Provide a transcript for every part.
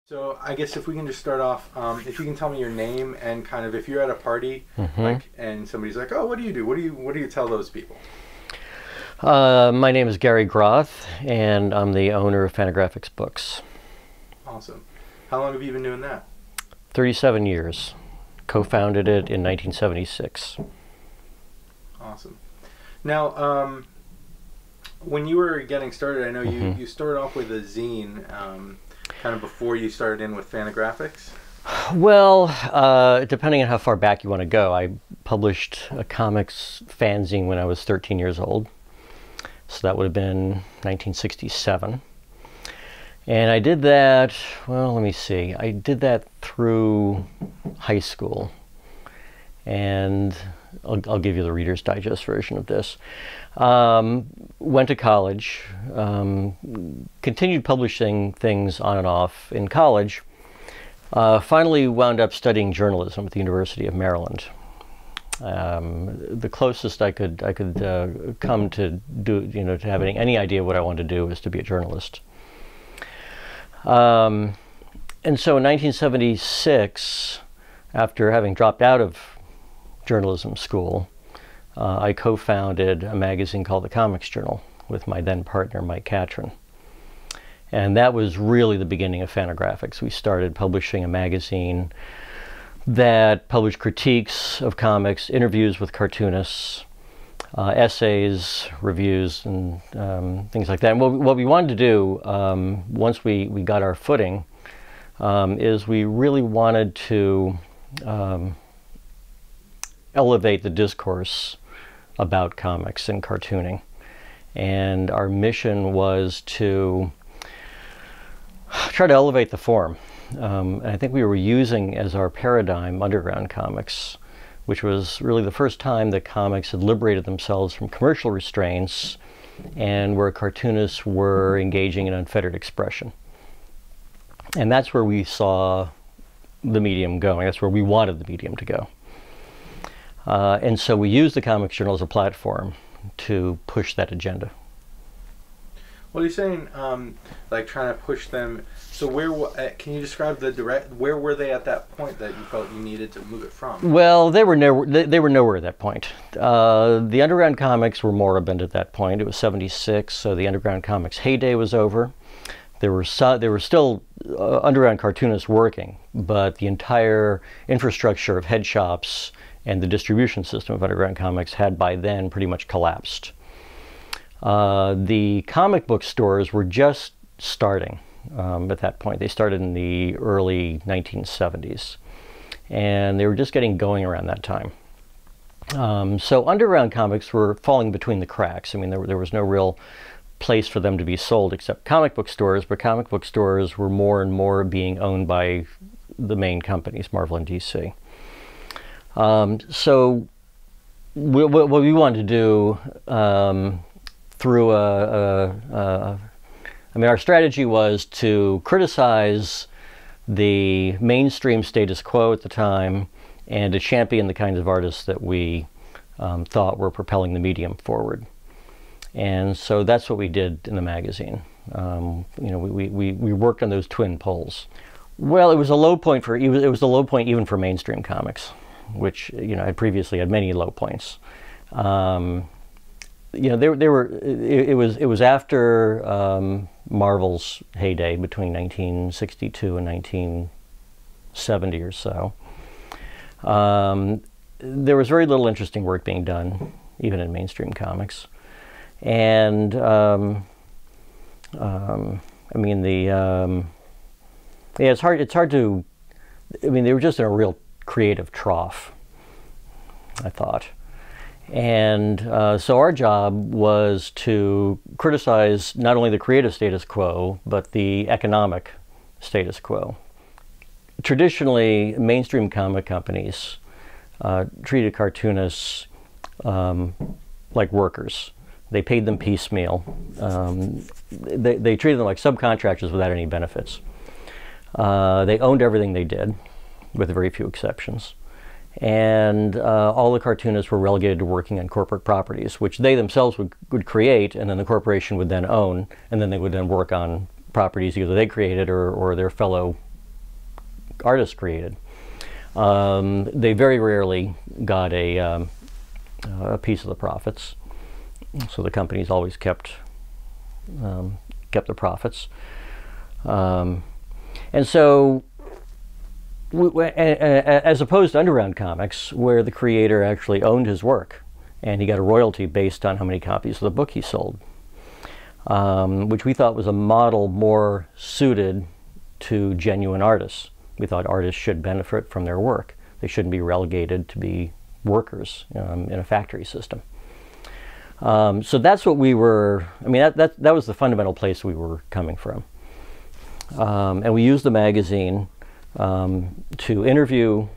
So I guess if we can just start off, if you can tell me your name and kind of if you're at a party, like, and somebody's like, "Oh, what do you do? What do you tell those people?" My name is Gary Groth, and I'm the owner of Fantagraphics Books. Awesome. How long have you been doing that? 37 years. Co-founded it in 1976. Awesome. Now, when you were getting started, I know you started off with a zine, kind of before you started in with Fantagraphics. Well, depending on how far back you want to go, I published a comics fanzine when I was 13 years old. So that would have been 1967. And I did that, well, let me see. I did that through high school. And I'll give you the Reader's Digest version of this. Went to college, continued publishing things on and off in college. Finally wound up studying journalism at the University of Maryland. The closest I could come to do, to have any idea what I wanted to do was to be a journalist. And so in 1976, after having dropped out of journalism school, I co-founded a magazine called The Comics Journal with my then partner, Mike Catron. And that was really the beginning of Fantagraphics. We started publishing a magazine that published critiques of comics, interviews with cartoonists, essays, reviews, and things like that. And what we wanted to do, once we got our footing, is we really wanted to elevate the discourse about comics and cartooning. And our mission was to try to elevate the form. And I think we were using as our paradigm underground comics, which was really the first time that comics had liberated themselves from commercial restraints and where cartoonists were engaging in unfettered expression. And that's where we saw the medium going. That's where we wanted the medium to go. And so we used the Comics Journal as a platform to push that agenda. What are you saying, like trying to push them? So can you describe where were they at that point that you felt you needed to move it from? Well, they were nowhere at that point. The underground comics were moribund at that point. It was 76, so the underground comics heyday was over. There were still underground cartoonists working, but the entire infrastructure of head shops and the distribution system of underground comics had by then pretty much collapsed. The comic book stores were just starting at that point. They started in the early 1970s, and they were just getting going around that time. So underground comics were falling between the cracks. I mean, there was no real place for them to be sold except comic book stores, but comic book stores were more and more being owned by the main companies, Marvel and DC. So what we wanted to do through I mean, our strategy was to criticize the mainstream status quo at the time and to champion the kinds of artists that we thought were propelling the medium forward. And so that's what we did in the magazine. We worked on those twin poles. Well, it was a low point it was a low point even for mainstream comics, which had previously had many low points. It was after Marvel's heyday between 1962 and 1970 or so. There was very little interesting work being done, even in mainstream comics. And I mean, it's hard to. I mean, they were just in a real creative trough, I thought. And so our job was to criticize not only the creative status quo, but the economic status quo. Traditionally, mainstream comic companies treated cartoonists like workers. They paid them piecemeal. They treated them like subcontractors without any benefits. They owned everything they did, with very few exceptions. And all the cartoonists were relegated to working on corporate properties, which they themselves would create, and then the corporation would then own, and then they would then work on properties either they created or their fellow artists created. They very rarely got a piece of the profits, so the companies always kept the profits. And so, as opposed to underground comics, where the creator actually owned his work, and he got a royalty based on how many copies of the book he sold, which we thought was a model more suited to genuine artists. We thought artists should benefit from their work. They shouldn't be relegated to be workers in a factory system. So that's what we were, I mean, that was the fundamental place we were coming from. And we used the magazine to interview,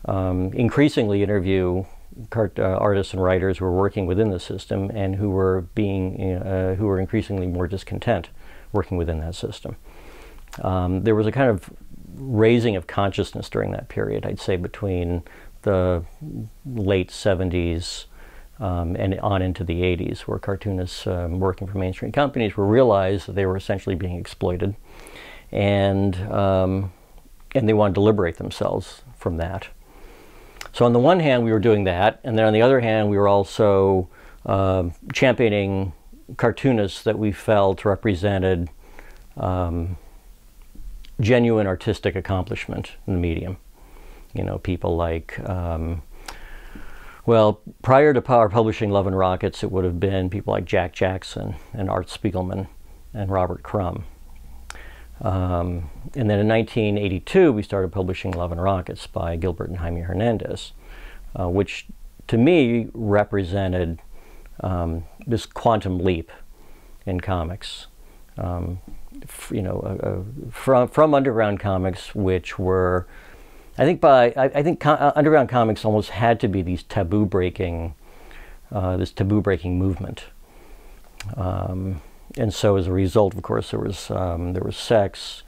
increasingly interview artists and writers who were working within the system and who were increasingly more discontent working within that system. There was a kind of raising of consciousness during that period, I'd say between the late 70s and on into the 80s, where cartoonists working for mainstream companies realized that they were essentially being exploited, and they wanted to liberate themselves from that. So on the one hand, we were doing that, and then on the other hand, we were also championing cartoonists that we felt represented genuine artistic accomplishment in the medium. You know, people like, well, prior to Power Publishing Love and Rockets, it would have been people like Jack Jackson and Art Spiegelman and Robert Crumb. And then in 1982, we started publishing Love and Rockets by Gilbert and Jaime Hernandez, which to me represented this quantum leap in comics. You know, from underground comics, which were, I think underground comics almost had to be these taboo breaking movement. And so as a result, of course, there was sex,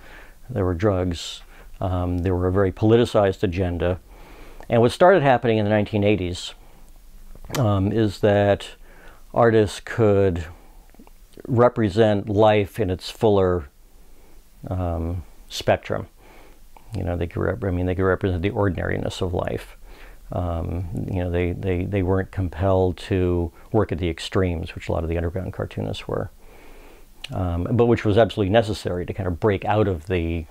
there were drugs, there were a very politicized agenda. And what started happening in the 1980s is that artists could represent life in its fuller spectrum. You know, they could represent the ordinariness of life. You know, they weren't compelled to work at the extremes, which a lot of the underground cartoonists were. But which was absolutely necessary to kind of break out of the,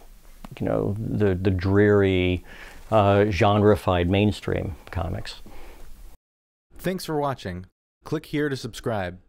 you know, the dreary, genre-fied mainstream comics. Thanks for watching. Click here to subscribe.